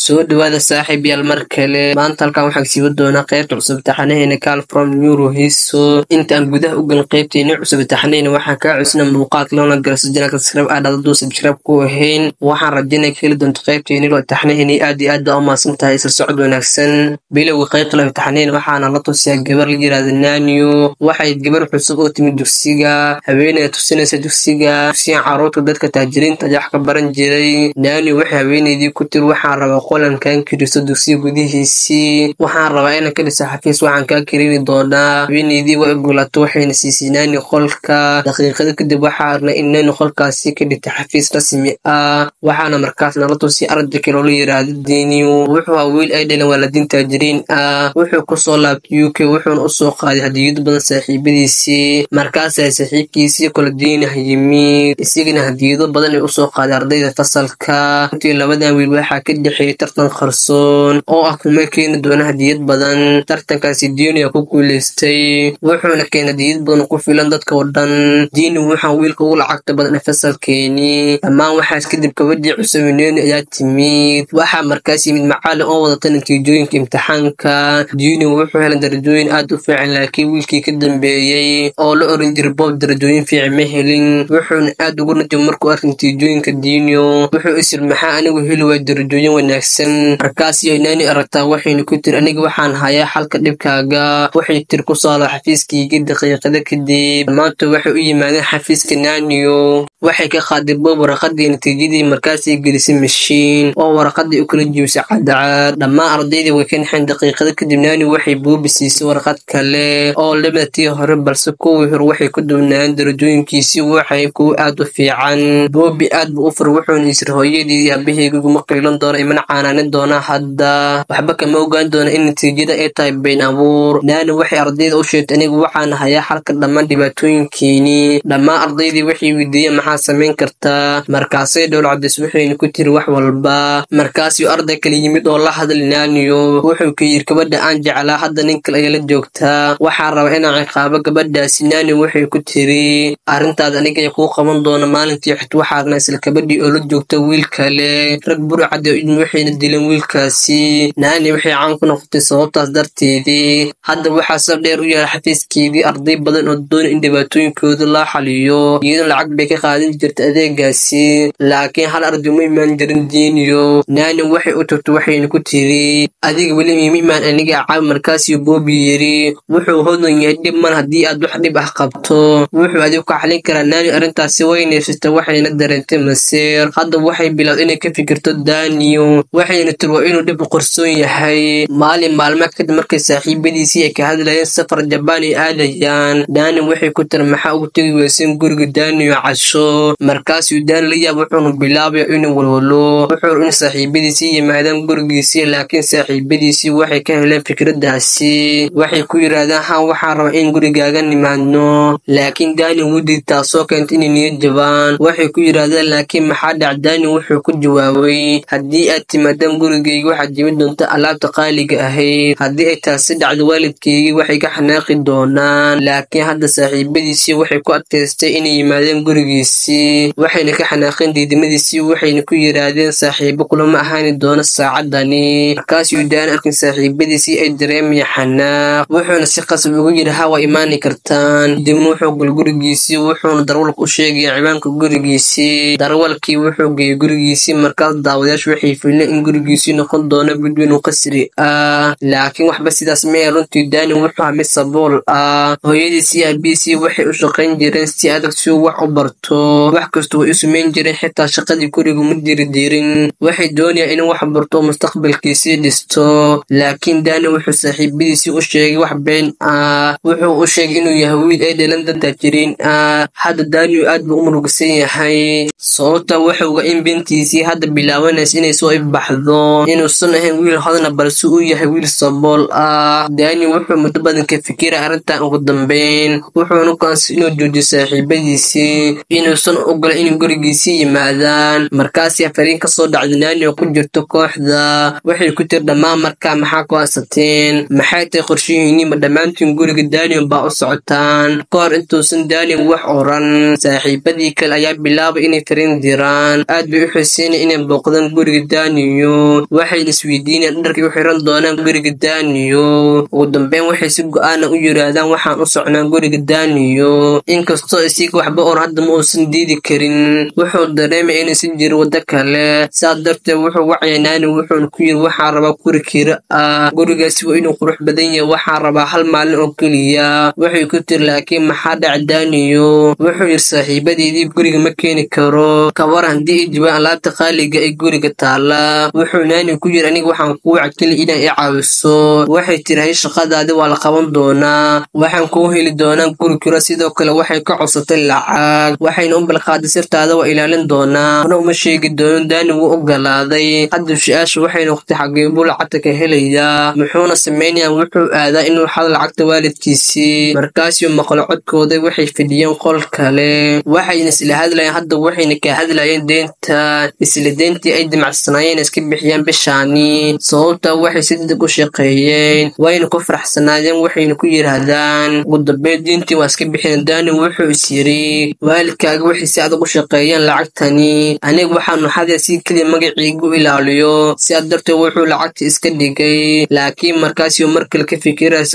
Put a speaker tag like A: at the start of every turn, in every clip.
A: soo dhawaada saaxiibayaal mar kale maanta halkan waxaan sii wadi doonaa qaybta cusub taxanaheena Call from Neuro Hisso intaan gudaha u galin qaybteena cusub taxanaheena waxaan ka cusnaa muuqaalka loona galso janaalka subscribe aad haduu subscribe ku ahayn waxaan rajaynayaa ka heli doonto qaybteena loo taxanaheena aad iyo aad u maasantahay isla socod wanaagsan bilowga qaybta loo taxanaheena waxaana la tusiyaa gabar la yiraahdo Nanyo waxay gabar cusub oo timid dugsiga haweeney tusinaysa dugsiga carruurta dadka taajiriinta wax ka baran jiray Nanyo waxay haweeneydii ku tir waxaan rabaa qolankan kiriso dugsiga gudihiisii waxaan rabaa inaan ka dhiso xafiis waxaan ka kirini doonaa haweeneydii way ogolaato waxayna siisay Nanyo qolka daqiiqado kadib waxaa arnay in Nanyo qolkaasi ka dhigtay xafiis rasmi ah waxaana markaas nala tusiyay arday kale oo la yiraahdo Nanyo wuxuu ahaa wiil ay dhaleen waalidiin taajiriin ah wuxuu ku soo laabtay UK wuxuuna u soo qaaday hadiyado badan saaxiibadiisii markaas ay saaxiibkiisii kala diinah yimid isigana hadiyado badan ay u soo qaaday ardayda fasalka intii labadan wiil waxaa ka dhexeeyay tartan qarsoon oo ah kuma keeni doona hadiyad badan tartankaasi Nanyo ku guuleystay wuxuuna keenay hadiyad badan ku filan dadka oo dhan Nanyo waxaa wiilka ugu lacagta badan fasalkeeni dhammaan waxaas kadib kabadii cusub Nanyo ayaa timid waxaa markaas yimid macallin oo wadata natiijooyinka imtixaanka Nanyo wuxuu helay darajooyin aad u fiican laakiin wiilkii ka dambeeyay oo la oran jiray Bob darajooyin fiican ma helin wuxuuna aad ugu natiijay markuu arkay natiijooyinka Nanyo wuxuu isir maxaa anigu heli way darajooyin wanaagsan markaas iyo Nanyo aragtaa waxayna ku tir aniga waxaan hayaa xalka dhibkaaga waxay tir ku soo xafiiskayga daqiiqada kadib maanta waxay u yimaadeen xafiiska Nanyo waxay ka qaaday Bob warqadii natiijadii markaas ay gelisay mashiin oo warqadii u kala jibisay cadcad dhammaan ardaydii way ka naxeen daqiiqada kadib Nanyo waxay Bob siisay warqad kale oo lamaatii hore balse kuwii hore waxay ku duwnaan darajooyinkiisii waxay ku aad u fiican Bob aad buu u far wuxuuna isir hooyadii iyo aabahayga ma qiilan doona imana caanaanin doona hadda waxba kama ogaan doona in natiijada ay tahay been abuur Nanyo waxay ardayda u sheegtay anigu waxaan hayaa xalka dhammaan dhibaatooyinkeeni dhammaan ardaydii waxay weydiiyeen maxaa samayn kartaa markaasay dhowl cadays waxayna ku tiri wax walba markaasuu arday kale yimid oo la hadlay Nanyo wuxuu ka yiri gabadha aan jeclaa hadda nin kale ayaa la joogtaa waxaan rabaa inaan ciqaabo gabadhaasi Nanyo waxay ku tiri arrintaada aniga ay kuu qaban doona maalintii xigta waxaana isla gabadhii oo la joogta wiil kale rag burcad waxayna dileen wiilkaasi Nanyo waxay caan ku noqotay sababtaas darteedii hadda waxaa sab dheer u yahay xafiiskeedii arday badan oo doonay in dhibaatooyinkooda la xaliyo iyadoo lacag bay ka qaadan jirtay adeegaasi laakiin hal arday uma imaan jirin Nanyo waxay u tagtay waxayna ku tiri adiga weli ima imaan aniga caab markaasuu Bob yiri wuxuu hodan yahay dhib mal haddii aad wax dhib ah qabto wuxuu adigu ka xalin karaa Nanyo arrintaasi way neefsatay waxayna dareentay masiir hadda waxay bilowday inay ka fikirto Nanyo waxayna tiri waa inuu dhib qarsoon yahay maalmo kadib markay saaxiibadiisii ay ka hadlayeen safar Japan ay aadayaan Nanyo waxay ku tiri maxaa ugu tagi weyseen guriga Nanyo casho markaasuu Nanyo la yaab wuxuuna bilaabay inuu walwalo wuxuu in saaxiibadiisii yimaadaan gurigiisii laakiin saaxiibadiisii waxay ka heleen fikradaasi waxay ku yiraahdaan haan waxaan rabaa in gurigaaga nimaadno laakiin Nanyo wuu taasoo keentay inay niyad jabaan waxay ku yiraahdaan laakiin maxaa dhacay Nanyo wuxuu ku jawaabay haddii aad timaadaan gurigayga waxaad jebin doontaa alaabta qaaliga ahayd haddii ay taasi dhacdo waalidkaygii waxay ka xanaaqi doonaan laakiin hadda saaxiibadiisii waxay ku adkaystay inay yimaadeen gurigiisii waxayna ka xanaaqeen diidmadiisii waxayna ku yiraahdeen saaxiibo kulama ahaani doono saacadani markaasuu Nanyo arkay saaxiibadiisii ay dareemaya xanaaq wuxuuna si qasab ugu yiri ha waa imaani kartaan dibna wuxuu gal gurigiisii wuxuuna darwalka u sheegay ciwaanka gurigiisii darwalkii wuxuu geeyay gurigiisii markaas daawadayaashu waxay filayeen in gurigiisii noqon doono mid weyn oo qasri ah laakiin waxba sidaas ma ahayn runtii Nanyo wuxuu ahaa mid sabool ah hooyadiisii iyo aabihiisii waxay u shaqayn jireen si adag si uu wax u barto wax kasta way u samayn jireen xitaa shaqadii guriga ma dirin waxay doonayaan inuu wax barto mustaqbalkiisii dhisto laakiin Nanyo wuxuu saaxiibadiisii u sheegay wax been ah wuxuu u sheegay inuu yahay wiil ay dhaleen dad taajiriin ah hadda Nanyo aad buu u murugisan yahay sababta wuxuu in bintiisii hadda bilaabanaysa inay soo ifbaxdo inuusan ahayn wiil hodana balse uu yahay wiil sabool ah Nanyo wuxuu muddo badan ka fikiray arrintan ugu dambeyn wuxuuna go'aansaday inuu joojiyo saaxiibadiisii inuusan ogolaan in gurigiisii yimaadaan markaasii fariin ka soo dhacday Nanyo ku jirto kooxda waxay ku tir dhammaan markaa maxaa go'aansateen maxay tahay qorshihiinii ma dhammaantiin guriga Nanyo baa u socotaan kahor intuusan Nanyo wax oran saaxiibadii kale ayaa bilaabay inay fariin diraan aad bay u xiiseynayeen inay booqdaan guriga Nanyo Daniyo waxayna isweydiinayaan dharkii u xiran doonaan guriga Daniyo. ugu dambeyn waxay si go'aan u yiraahdaan waxaan u socnaa guriga Daniyo. inkastoo isiga waxba oon hadda ma uusan diidi karin, wuxuu dareemay inaysan jirin waddo kale. sidaas darteed wuxuu wacay Nani wuxuuna ku yiri waxaan rabaa guri kira ah, gurigaasi waa inuu qurux badan yahay, waxaan rabaa hal maalin oo keliya. waxay ku tiri laakiin maxaa dhacay Daniyo? wuxuu yiri saaxiibadeydii guriga ma keeni karo, ka war haddii ay jibaan alaabta qaaliga ee guriga taala. wuxuu Nani ku yiri aniga waxaan kuu wacay inaa i caawiso. waxay tiri hay shaqadaadi waa la qaban doonaa, waxaan kuu heli doonaa guri kira. sidoo kale waxay ka codsatay lacag, waxayna u balqaaday sirtaada waa ilaalin doonaa, mana uma sheegi doono. Dani wuu ogolaaday. hadda su-aasha waxay noqotay xagee buu lacagta ka helayaa, muxuuna samaynayaa? wuxuu aadaa inuu xado lacagta waalidkiisii. markaasuu maqlo codkooda. waxay fadhiyeen qol kale, waxayna isla hadlayeen. hadda waxayna ka hadlayeen deenta, isla deentii ay damacsanaayeen iska bixiyaan bishaani. sababta waxay si degdeg u shaqeeyeen, wayna ku faraxsanaayeen. waxayna ku yiraahdaan ugu dambeyn deentii waa iska bixin. Dani wuxuu is yiri waalidkaaga waxay si adag u shaqeeyeen lacagtani, aniga waxaanu xaday si keliya magaciigu ilaaliyo. sidaas darteed wuxuu lacagta iska dhigay. laakiin markaasuu markale ka fikiraya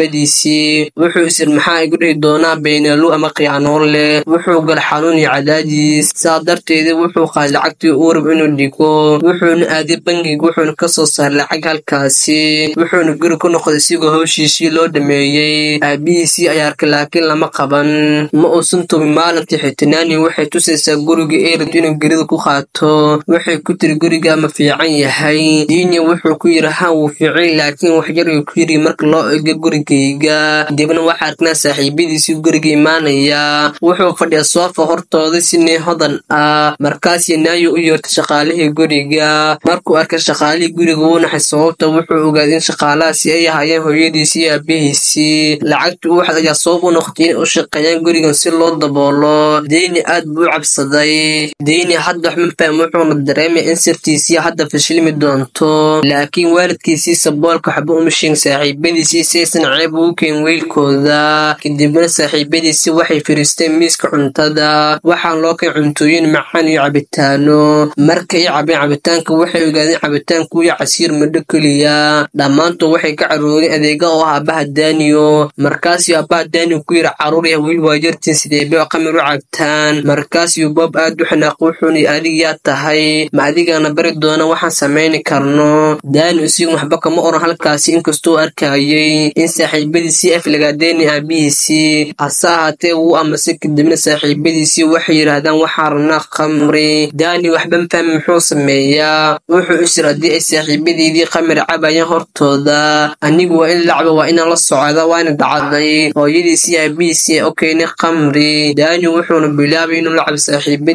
A: saaxiibadiisii. wuxuu is yiri maxaa igu dhihi doonaa beenalu ama khiyaanoole. wuxuu gal xanuun iyo cadaadis. sidaas darteed wuxuu qaaday lacagtii uu rabo inuu dhigo. wuxuuna aaday bangiga, wuxuuna ka soo saaray lacag halkaasi. wuxuuna guri ku noqday isigoo hawshiisii loo dhameeyey. aabihiisii ayaa arkay laakiin lama qaban, ma uusan tubin. maalintii xigtay Nani waxay tusaysaa guriga ay rabto inuu gerida ku qaato. waxay ku tiri guriga ma fiican yahay? Dini wuxuu ku yiri haa wuu fiican laakiin wax yar ayuu ku yiri marka loo eego gurigayga. dibna waxaa arknaa saaxiibadiisii guriga imaanaya. wuxuu fadhiyaa soofa hortooda si hodan ah. markaasii Nani u yeertay shaqaalihii guriga. markuu arkay shaqaalihii guriga wuu naxay, sababta wuxuu ogaaday in shaqaalahaasi ay ahaayeen hooyadiisii iyo aabihiisii. lacagtii uu waxad ayaa sabab u noqotay inay u shaqeeyaan gurigan si loo daboolo. Dini aad buu u cabsaday. Dini hadda wax ma fahmin, wuxuuna dareemay in sirtiisii hadda fashilmi doonto. laakiin waalidkiisii saboolka waxba uma sheegin saaxiibadiisii si aysan ceeb ugu keenin wiilkooda. kadibna saaxiibadiisii waxay fariisteen miiska cuntada. waxaa loo keenay cuntooyin macaan iyo cabitaano. marka ay cabeen cabitaanka waxay ogaadeen cabitaanku iyo casiir midho keliya. dhammaantood waxay ka caroodeen adeega oo ah aabaha Daniyo. markaasuu aabaha Daniyo ku yiri caruur ya wiil waa jartiin sidee bay qamar u cabtaan. markaasuu Bob aad u xanaaq wuxuuna adiga yaa tahay, ma adigana bari doona waxaan samayni karno. Daniyo si waxba kama oran halkaasi, inkastoo arkayay in saaxiibadiisii aflagaadeeni aabihiisii. hase ahaatee wuu amasay. kadibna saaxiibadiisii waxay yiraahdaan waxaan rabnaa khamri. Daniyo waxba ma fahmin muxuu sameeyaa. wuxuu is yiri haddii ay saaxiibadeedii khamri cabayaan hortooda, anigu waa in lacaba, waa inaan la socda. waana dhacday. hooyadiisii aabihiisii oo keenay khamri. Daniyo wuxuuna bilaabay inuu lacabo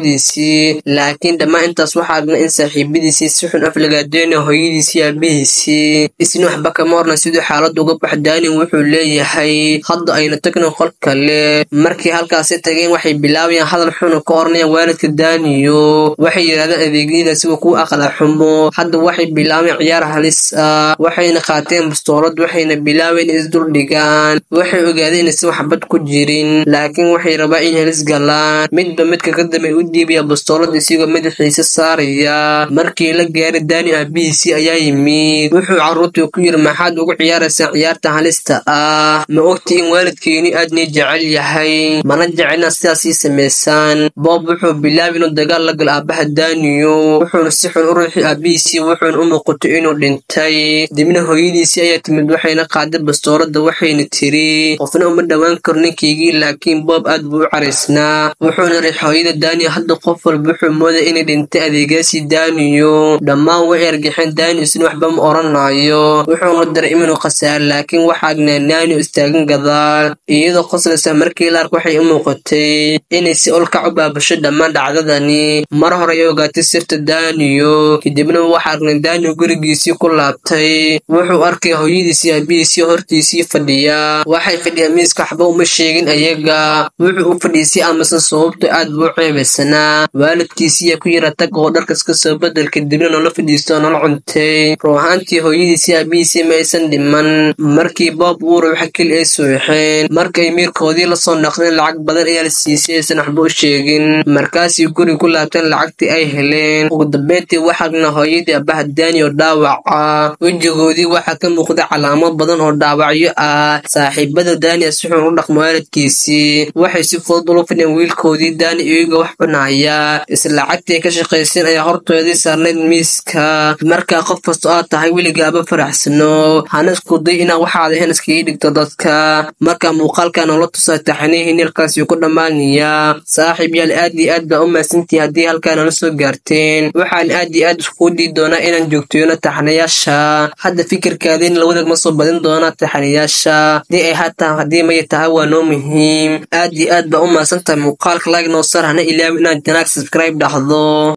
A: saaxiibadiisii. laakiin dhammaan intaas waxaa aragna in saaxiibadiisii si xun aflagaadeena hooyadiisii aabihiisii. isna waxba kama orna siduu xaalad uga bax. Daniyo wuxuu leeyahay hadda ayna tagno qol kale. markii halkaasi tageen waxay bilaabayaan hadal xun ka ornayaan waalidka Daniyo. waxay yiraahdaan adeegyadaasi waa kuwa aqla xumo. hadda waxay bilaabeen ciyaar halis ah. waxayna qaateen bastoolad. waxayna bilaabeen is dul dhigaan. waxay ogaadeen inaysan waxbad ku jirin, laakiin waxay rabaan in halis galaan. midba midka ka dambe u dhiibaya bastoolad isigoo madaxiisa saaraya. markii la gaaray Daniyo aabihiisii ayaa yimid. wuxuu carruurtii ku yiri maxaad ugu ciyaaraysaa ciyaarta halista ah? ma ogti in waalidkeeni aad nii jecel yahay, mana jecelna sidaas ii samaysaan. Bob wuxuu bilaabay inuu dagaal la galo aabaha Daniyo. wuxuuna si xun u ruuxi aabihiisii. wuxuuna u muuqatay inuu dhintay. dibna hooyadiisii ayaa timid. waxayna qaaday bastoolada. waxayna tiri qofna uma dhawaan karo ninkaygii. laakiin Bob aad buu u caraysnaa. wuxuuna riix hooyada Daniyo. hadda qof walba wuxuu mooday inay dhintay adeegaasii Daniyo. dhammaan way ergaxeen. Daniyo isna waxba ma oranayo. wuxuuna dareemay inuu khasaaro. laakiin waxaa agnaa Daniyo istaagan gadaal iyadoo qoslaysa. markii la arko waxay u muuqatay inay si olkac u baabasho dhammaan dhacdadani. mar hore ay ogaatay sirta Daniyo. kadibna waxaa aragnay Daniyo gurigiisii ku laabtay. wuxuu arkay hooyadiisii aabihiisii hortiisii fadhiya. waxay fadhiyaan miiska waxba uma sheegin ayaga. wuxuu u fadhiisay amase sababto aad buu u ceebaysanaa. waalidkiisii ayaa ku yira tag oo dharkas ka soo bedel. kadibna nolol fadhiisto oo nolol cuntay. ruuxaantii hooyadiisii aabihiisii ma aysan dhiman. markii Bob uu ruuxa keli ay suuxeen. markay miirkoodii la soo naqdeen lacag badan ayaa la siisay aysan waxba u sheegin. markaasii guri ku laabteen lacagtii ay heleen. ugu dambeyntii waxaa aragnaa hooyadii aabbaha Daani oo dhaawaca wejigoodii waxaa ka muuqda calaamad badan oo dhaawacyo ah saaxiibada Daani si xun u dhaqmo waalidkiisii waxay si fudud ula fadhiyeen wiilkoodii Daani iyaga wax cunaya isla lacagtii ka shaqaysan ayaa hortoodii saarnayd miiska markaa qof kasta oo tahay weligaaba faraxsano hana isku day inaad waxaad ahayn iskaga dhigto dadka markaa muuqaalkan la tusaa taxanihi halkaasi ku dhamaanaya saaxiib yaal aad iyo aad baa u mahadsantihiin haddii halkaan nala soo gaarteen waxaan aad iyo aad isku dii doonaa inaan joogteeyo taxanayaasha hadda fikirkaadeen la wadaag ma soo badin doonaa taxanayaasha haddii may tahay waa noo muhiim aad iyo aad baa u mahadsantahay muuqaalka like noo sar hana ilaawin inaad janaag subscribe dhahdo